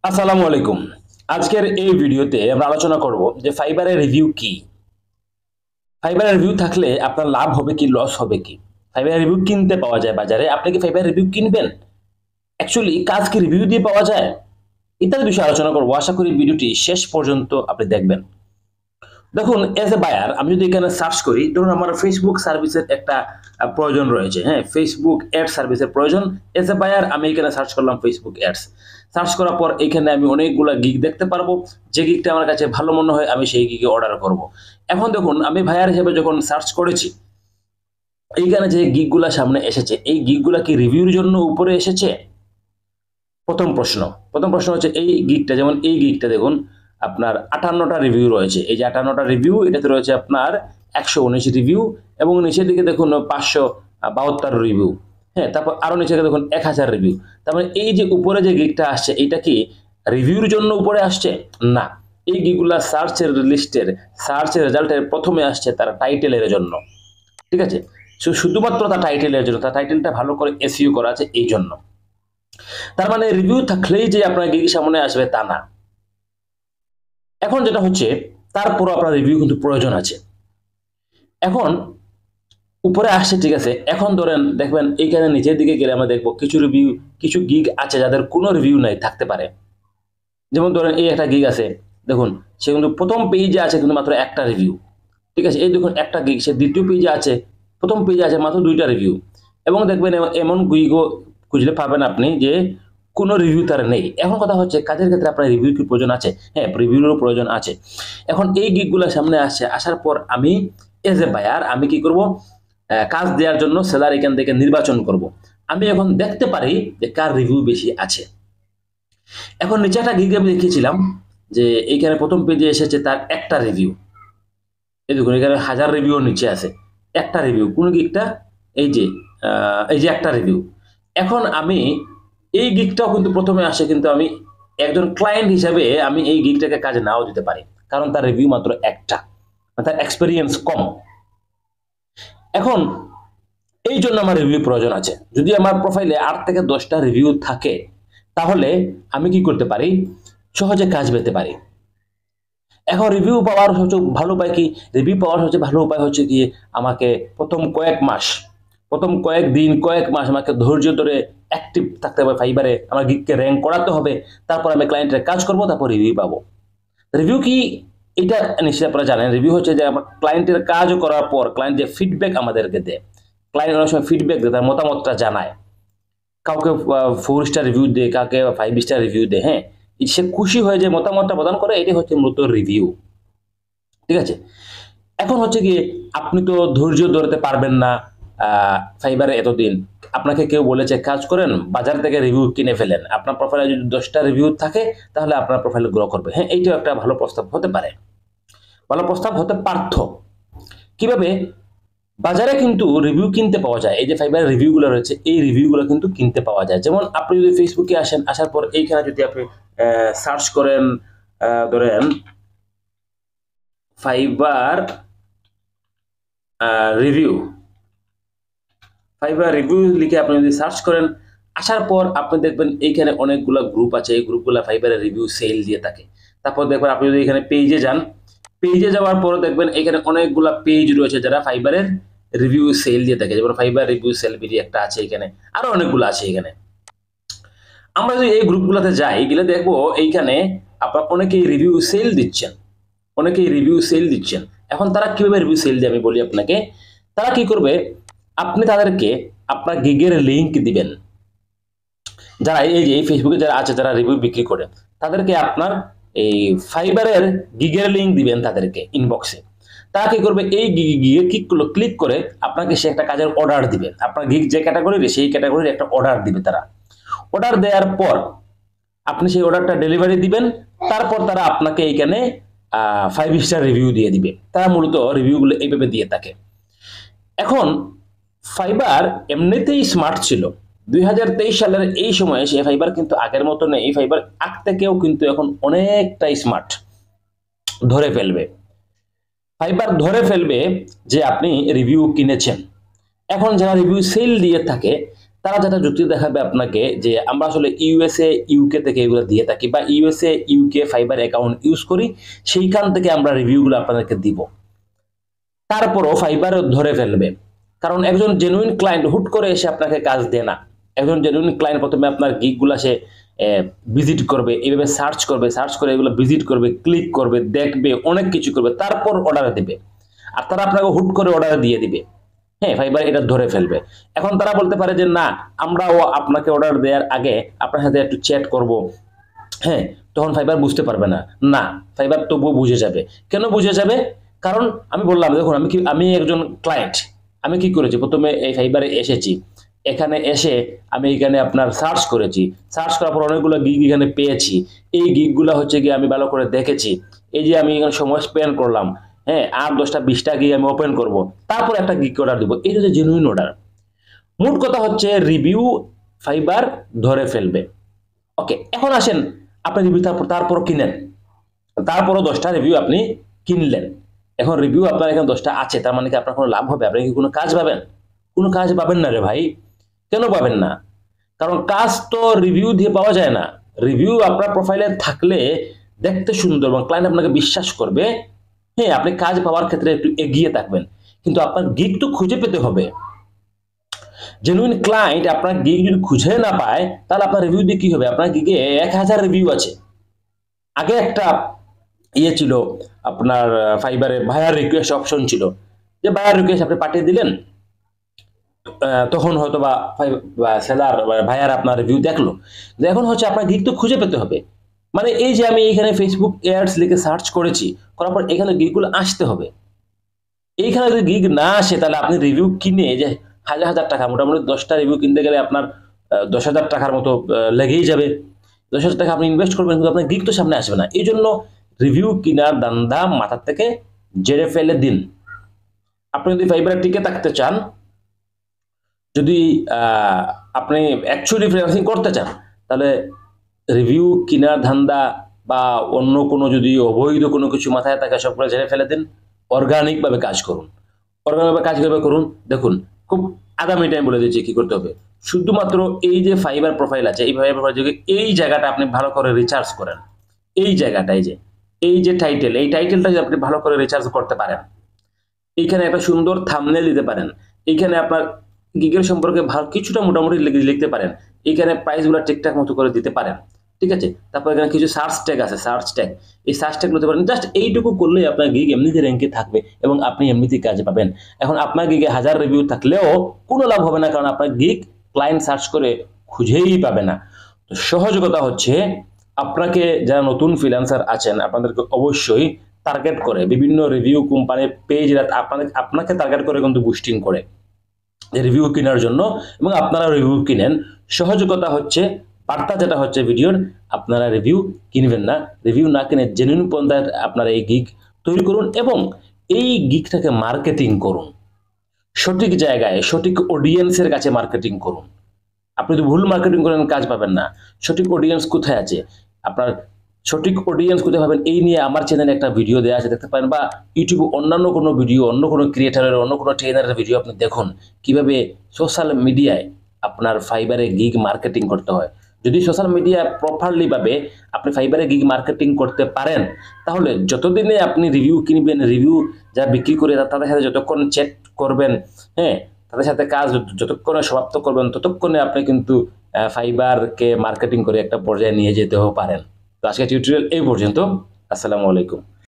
আসসালামু আলাইকুম। আজকের এই ভিডিওতে আমরা আলোচনা করব যে ফাইবারের রিভিউ কি। ফাইবারের রিভিউ থাকলে আপনার লাভ হবে কি লস হবে কি। ফাইবারের রিভিউ কিনতে পাওয়া যায় বাজারে। আপনি কি ফাইবারের রিভিউ কিনবেন? অ্যাকচুয়ালি কাজ কি রিভিউ দিয়ে পাওয়া যায়? ইত্যাদি বিষয়ে আলোচনা করব। আশা করি ভিডিওটি শেষ পর্যন্ত আপনি দেখবেন। দেখুন, এজ এ বায়ার আমি যদি এখানে সার্চ করি, ধরুন আমার ফেসবুক সার্ভিসের একটা প্রয়োজন রয়েছে। হ্যাঁ, ফেসবুক অ্যাড সার্ভিসের প্রয়োজন। এজ এ বায়ার আমি এখানে সার্চ করলাম ফেসবুক অ্যাডস। সার্চ করার পর এখানে আমি অনেকগুলো গিগ দেখতে পারবো। যে গিগটা আমার কাছে ভালো মনে হয় আমি সেই গিগে অর্ডার করব। এখন দেখুন, আমি বায়ার হিসেবে যখন সার্চ করেছি, এইখানে যে গিগগুলা সামনে এসেছে, এই গিগগুলা কি রিভিউর জন্য উপরে এসেছে? প্রথম প্রশ্ন হচ্ছে এই গিগটা, যেমন এই গিগটা দেখুন, আপনার 58টা রিভিউ রয়েছে। এই যে 58টা রিভিউ, এটাতে রয়েছে আপনার 119 রিভিউ, এবং নিচের দিকে দেখুন 572 রিভিউ। হ্যাঁ, তারপর আরো নিচে দেখুন 1000 রিভিউ। তার মানে এই যে উপরে যে গিগটা আসছে, এটা কি রিভিউর জন্য উপরে আসছে? না, এই গিগগুলা সার্চের রেজাল্টের প্রথমে আসছে তার টাইটেলের জন্য। ঠিক আছে, শুধুমাত্র তার টাইটেলের জন্য, তার টাইটেলটা ভালো করে এসইও করা আছে এই জন্য। তার মানে রিভিউ থাকলেই যে আপনার গিগ সামনে আসবে তা না। এখন যেটা হচ্ছে, তারপরও আপনার রিভিউ কিন্তু প্রয়োজন আছে। এখন উপরে আসছে, ঠিক আছে, এখন ধরেন দেখবেন এইখানে নিচের দিকে গেলে আমরা দেখবো কিছু গিগ আছে যাদের কোনো রিভিউ নাই, থাকতে পারে। যেমন ধরেন এই একটা গিগ আছে, দেখুন সে কিন্তু প্রথম পেজে আছে কিন্তু মাত্র একটা রিভিউ। ঠিক আছে, এই দেখুন একটা গিগ, সে দ্বিতীয় পেজে আছে, প্রথম পেজে আছে মাত্র 2টা রিভিউ। এবং দেখবেন এমন গিগও খুঁজলে পাবেন আপনি যে কোনো রিভিউ তার নেই। এখন কথা হচ্ছে, কাজের ক্ষেত্রে আপনার রিভিউ কি প্রয়োজন আছে? হ্যাঁ, রিভিউরও প্রয়োজন আছে। এখন এই গিগগুলো সামনে আসছে, আসার পর আমি এজ এ বায়ার আমি কি করব? কাজ দেওয়ার জন্য সেলার এখান থেকে নির্বাচন করব। আমি এখন দেখতে পারি যে কার রিভিউ বেশি আছে। এখন নিচে একটা গিগ আমি দেখিয়েছিলাম যে এইখানে প্রথম পেজে এসেছে তার একটা রিভিউ। এই দেখুন এখানে 1000 রিভিউ নিচে আছে, একটা রিভিউ। কোন গিগটা? এই যে একটা রিভিউ। এখন আমি এই গিগটাও কিন্তু প্রথমে আসে, কিন্তু আমি একজন ক্লায়েন্ট হিসেবে আমি এই গিগটাকে কাজে নাও দিতে পারি, কারণ তার রিভিউ মাত্র একটা, তার এক্সপেরিয়েন্স কম। এখন এই জন্য আমার রিভিউ প্রয়োজন আছে। যদি আমার প্রোফাইলে 8 থেকে 10টা রিভিউ থাকে, তাহলে আমি কি করতে পারি? সহজে কাজ পেতে পারি। এখন রিভিউ পাওয়ার সবচেয়ে ভালো উপায় কি? রিভিউ পাওয়ার সবচেয়ে ভালো উপায় হচ্ছে কি, আমাকে প্রথম কয়েক দিন কয়েক মাস আমাকে ধৈর্য ধরে অ্যাক্টিভ থাকতে হবে ফাইবারে, আমার গিগকে র্যাঙ্ক করাতে হবে। তারপর আমি ক্লায়েন্টের কাজ করব, তারপর রিভিউ পাবো। রিভিউ কি? এটা নিশ্চয়ই আপনারা জানেন। রিভিউ হচ্ছে যে আমার ক্লায়েন্টের কাজ করার পর ক্লায়েন্ট যে ফিডব্যাক আমাদেরকে দেয়, ক্লায়েন্ট অনেক সময় ফিডব্যাক দেয়, তার মতামতটা জানায়। কাউকে 4 স্টার রিভিউ দেয়, কাউকে 5 স্টার রিভিউ দেয়। হ্যাঁ, সে খুশি হয়ে যে মতামতটা প্রদান করে, এটি হচ্ছে মূলত রিভিউ। ঠিক আছে, এখন হচ্ছে কি, আপনি তো ধৈর্য ধরতে পারবেন না ফাইবারে এতদিন। আপনাকে কেউ বলেছে কাজ করেন, বাজার থেকে রিভিউ কিনে ফেলেন, আপনার প্রোফাইলে যদি 10টা রিভিউ থাকে তাহলে আপনার প্রোফাইল গ্রো করবে। হ্যাঁ, এইটাও একটা ভালো প্রস্তাব হতে পারে, ভালো প্রস্তাব হতে পারত। কিভাবে? বাজারে কিন্তু রিভিউ কিনতে পাওয়া যায়। এই যে ফাইবারের রিভিউগুলো রয়েছে, এই রিভিউগুলো কিন্তু কিনতে পাওয়া যায়। যেমন আপনি যদি ফেসবুকে আসেন, আসার পর এইখানে যদি আপনি সার্চ করেন, ধরেন ফাইবার রিভিউ, লিখে আপনি যদি সার্চ করেন, আসার পর আপনি দেখবেন এইখানে অনেকগুলো গ্রুপ আছে। এই গ্রুপগুলো ফাইবারের রিভিউ সেল দিয়ে থাকে। তারপর দেখবেন আপনি যদি এখানে পেজে যান, পেজে যাওয়ার পর দেখবেন এখানে অনেকগুলো পেজ রয়েছে যারা ফাইবারের রিভিউ সেল দিয়ে থাকে। যেমন ফাইবার রিভিউ সেল বিডি একটা আছে, এখানে আরো অনেকগুলো আছে। এখানে আমরা যদি এই গ্রুপগুলোতে যাই, গেলে দেখবো এইখানে আপনার অনেকেই রিভিউ সেল দিচ্ছেন। এখন তারা কিভাবে রিভিউ সেল দিয়ে আমি বলি আপনাকে। তারা কি করবে? আপনি তাদেরকে আপনার গিগের লিংক দিবেন। যারা এই যে ফেসবুকে যারা আছে, যারা রিভিউ বিক্রি করে, তাদেরকে আপনার এই ফাইবারের গিগের লিংক দিবেন তাদেরকে ইনবক্সে। তারা কি করবে? এই গিগে ক্লিক করে আপনাকে সে একটা কাজের অর্ডার দিবে। আপনার গিগ যে ক্যাটাগরির, সেই ক্যাটাগরির একটা অর্ডার দিবে তারা। অর্ডার দেওয়ার পর আপনি সেই অর্ডারটা ডেলিভারি দিবেন। তারপর তারা আপনাকে এইখানে 5 স্টার রিভিউ দিয়ে দিবে। তারা মূলত রিভিউগুলো এইভাবে দিয়ে থাকে। এখন ফাইবার এমনিতেই স্মার্ট ছিল। 2023 সালের এই সময়ে সে ফাইবার কিন্তু আগের মতো নেই। এই ফাইবার আগ থেকেও কিন্তু এখন অনেকটাই স্মার্ট। ফাইবার ধরে ফেলবে যে আপনি রিভিউ কিনেছেন। এখন যারা রিভিউ সেল দিয়ে থাকে, তারা যেটা যুক্তি দেখাবে আপনাকে যে আমরা আসলে ইউএসএ ইউকে থেকে এগুলো দিয়ে থাকি, বা USA UK fibre account use করি, সেইখান থেকে আমরা রিভিউগুলো আপনাদেরকে দিব। তারপরও ফাইবার ধরে ফেলবে, কারণ একজন জেনুইন ক্লায়েন্ট হুট করে এসে আপনাকে কাজ দেয় না। একজন জেনুইন ক্লায়েন্ট প্রথমে আপনার গিগগুলো সে ভিজিট করবে, এইভাবে সার্চ করবে, সার্চ করে এগুলো ভিজিট করবে, ক্লিক করবে, দেখবে, অনেক কিছু করবে, তারপর অর্ডার দেবে। আর তারা আপনাকে হুট করে অর্ডার দিয়ে দিবে, হ্যাঁ, ফাইবার এটা ধরে ফেলবে। এখন তারা বলতে পারে যে না, আমরাও আপনাকে অর্ডার দেওয়ার আগে আপনার সাথে একটু চ্যাট করব, হ্যাঁ, তখন ফাইবার বুঝতে পারবে না। না, ফাইবার তবুও বুঝে যাবে। কেন বুঝে যাবে? কারণ আমি বললাম, দেখুন আমি একজন ক্লায়েন্ট, আমি কি করেছি, প্রথমে এই ফাইবারে এসেছি, এখানে এসে আমি এখানে আপনার সার্চ করেছি, সার্চ করার পর অনেকগুলো গিগ এখানে পেয়েছি। এই গিগগুলো হচ্ছে গিয়ে আমি ভালো করে দেখেছি, এই যে আমি এখানে সময় স্পেন্ড করলাম, হ্যাঁ, আর 10টা 20টা গিগ আমি ওপেন করব, তারপর একটা গিগ অর্ডার দিব। এই হচ্ছে জেনুইন অর্ডার। মোট কথা হচ্ছে রিভিউ ফাইবার ধরে ফেলবে। ওকে, এখন আসেন, আপনি রিভিউ তারপর কিনেন, তারপরও 10টা রিভিউ আপনি কিনলেন। এখন রিভিউ আপনার এখানে 10টা আছে, তার মানে কি আপনার কোনো লাভ হবে? আপনি কি কোনো কাজ পাবেন? কোনো কাজ পাবেন না রে ভাই। কেন পাবেন না? কারণ কাজ তো রিভিউ দিয়ে পাওয়া যায় না। রিভিউ আপনার প্রোফাইলে থাকলে দেখতে সুন্দর এবং ক্লায়েন্ট আপনাকে বিশ্বাস করবে, হ্যাঁ, আপনি কাজ পাওয়ার ক্ষেত্রে একটু এগিয়ে থাকবেন। কিন্তু আপনার গিগ তো খুঁজে পেতে হবে। জেনুইন ক্লায়েন্ট আপনার গিগ যদি খুঁজে না পায়, তাহলে আপনার রিভিউ দিয়ে কি হবে? আপনার গিগে 1000 রিভিউ আছে। আগে একটা ইয়ে ছিল আপনার ফাইবারে, ভায়ার রিকোয়েস্ট অপশন ছিল, যে ভায়ার রিকোয়েস্ট আপনি পাঠিয়ে দিলেন, তখন হয়তো বা সেলার ভাইয়ার আপনার রিভিউ দেখলো। এখন হচ্ছে আপনার গিগ তো খুঁজে পেতে হবে। মানে এই যে আমি এখানে ফেসবুক এডস লিখে সার্চ করেছি, করার পর এখানে গিগগুলো আসতে হবে। এইখানে যদি গিগ না আসে, তাহলে আপনি রিভিউ কিনে যে হাজার হাজার টাকা, মোটামুটি 10টা রিভিউ কিনতে গেলে আপনার 10,000 টাকার মতো লেগেই যাবে। 10,000 টাকা আপনি ইনভেস্ট করবেন, কিন্তু আপনার গিগ তো সামনে আসবে না। এই জন্য রিভিউ কিনার দান্দা মাথার থেকে জেরে ফেলে দিন। আপনি যদি ফাইবারে টিকে থাকতে চান, যদি আপনি অ্যাকচুয়ালি ফ্রিল্যান্সিং করতে চান, তাহলে রিভিউ কিনার ধান্দা বা অন্য কোনো যদি অবৈধ কোনো কিছু মাথায় থাকে, সবগুলো জেনে ফেলে দিন। অর্গানিকভাবে কাজ করুন। অর্গানিকভাবে কাজ কিভাবে করুন দেখুন, খুব আগামী টাইম বলে দিচ্ছি কি করতে হবে। শুধুমাত্র এই যে ফাইবার প্রোফাইল আছে, এই ফাইবার প্রোফাইল থেকে এই জায়গাটা আপনি ভালো করে রিচার্জ করেন। এই জায়গাটায় যে এই যে টাইটেল, এই টাইটেলটা যদি আপনি ভালো করে রিচার্জ করতে পারেন, এইখানে একটা সুন্দর থাম্বনেল দিতে পারেন, এইখানে আপনার গিগের সম্পর্কে ভালো কিছুটা মোটামুটি লিখতে পারেন, এইখানে প্রাইসগুলো ঠিকঠাক মতো করে দিতে পারেন, ঠিক আছে। তারপর এখানে কিছু সার্চ ট্যাগ আছে, সার্চ ট্যাগ, এই সার্চ ট্যাগ নিতে পারেন। জাস্ট এইটুকু করলেই আপনার গিগ এমনিতে র্যাঙ্কে থাকবে এবং আপনি এমনিতেই কাজ পাবেন। এখন আপনার গিগে 1000 রিভিউ থাকলেও কোনো লাভ হবে না, কারণ আপনার গিগ ক্লায়েন্ট সার্চ করে খুঁজেই পাবে না। তো সহজ কথা হচ্ছে, আপনাকে যারা নতুন ফ্রিল্যান্সার আছেন, আপনাদেরকে অবশ্যই টার্গেট করে বিভিন্ন রিভিউ কোম্পানির পেজ আপনাকে টার্গেট করে কিন্তু বুস্টিং করে রিভিউ কেনার জন্য, এবং আপনারা রিভিউ কিনেন। সহজ কথা হচ্ছে, বার্তা যেটা হচ্ছে ভিডিওর, আপনারা রিভিউ কিনবেন না। রিভিউ না কিনে জেনুইন পন্থায় আপনারা এই গিগ তৈরি করুন এবং এই গিগটাকে মার্কেটিং করুন। সঠিক জায়গায় সঠিক অডিয়েন্সের কাছে মার্কেটিং করুন। আপনি যদি ভুল মার্কেটিং করেন, কাজ পাবেন না। সঠিক অডিয়েন্স কোথায় আছে, আপনার সঠিক অডিয়েন্স কোথায় পাবেন, এই নিয়ে আমার চ্যানেলে একটা ভিডিও দেওয়া আছে, দেখতে পারেন, বা ইউটিউবে অন্যান্য কোনো ভিডিও, অন্য কোনো ক্রিয়েটারের, অন্য কোনো ট্রেনারের ভিডিও আপনি দেখুন, কিভাবে সোশ্যাল মিডিয়ায় আপনার ফাইবারে গিগ মার্কেটিং করতে হয়। যদি সোশ্যাল মিডিয়া প্রপারলি ভাবে আপনি ফাইবারে গিগ মার্কেটিং করতে পারেন, তাহলে যতদিনে আপনি রিভিউ কিনবেন, রিভিউ যা বিক্রি করে তাদের সাথে যতক্ষণ চ্যাট করবেন, হ্যাঁ, তাদের সাথে কাজ যতক্ষণে সমাপ্ত করবেন, ততক্ষণে আপনি কিন্তু ফাইবারকে মার্কেটিং করে একটা পর্যায়ে নিয়ে যেতেও পারেন। তো আজকে টিউটোরিয়াল এই পর্যন্ত। আসসালামু আলাইকুম।